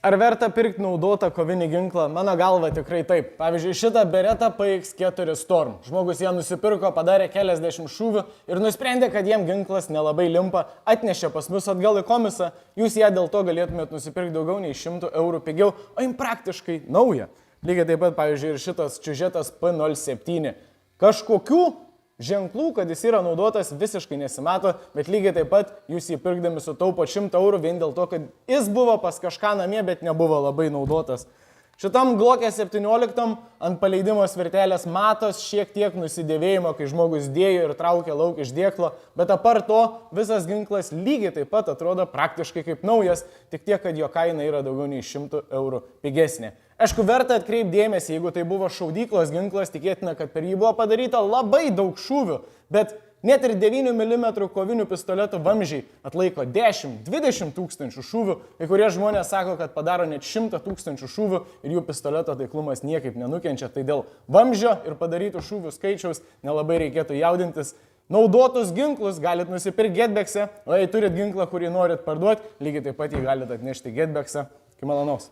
Ar verta pirkti naudotą kovinį ginklą? Mano galva tikrai taip. Pavyzdžiui, šitą Beretta PX4 Storm. Žmogus ją nusipirko, padarė keliasdešimt šūvių ir nusprendė, kad jiem ginklas nelabai limpa, atnešė pas mus atgal į komisą, jūs ją dėl to galėtumėt nusipirkti daugiau nei 100 eurų pigiau, o jums praktiškai nauja. Lygiai taip pat, pavyzdžiui, ir šitas čiužetas P07. Kažkokių ženklų, kad jis yra naudotas, visiškai nesimato, bet lygiai taip pat jūs jį pirkdami sutaupot 100 eurų vien dėl to, kad jis buvo pas kažką namie, bet nebuvo labai naudotas. Šitam Glock'e 17 ant paleidimo svirtelės matos šiek tiek nusidėvėjimo, kai žmogus dėjo ir traukė lauk iš dėklo, bet apart to visas ginklas lygiai taip pat atrodo praktiškai kaip naujas, tik tiek, kad jo kaina yra daugiau nei 100 eurų pigesnė. Aišku, verta atkreipti dėmesį, jeigu tai buvo šaudyklos ginklas, tikėtina, kad per jį buvo padaryta labai daug šūvių, bet net ir 9 mm kovinių pistoletų vamzdžiai atlaiko 10-20 tūkstančių šūvių, kai kurie žmonės sako, kad padaro net 100 tūkstančių šūvių ir jų pistoleto taiklumas niekaip nenukenčia, tai dėl vamzdžio ir padarytų šūvių skaičiaus nelabai reikėtų jaudintis. Naudotus ginklus galit nusipirkti Getback'e, o jei turit ginklą, kurį norit parduoti, lygiai taip pat jį galit atnešti Getback'e. Iki malonaus.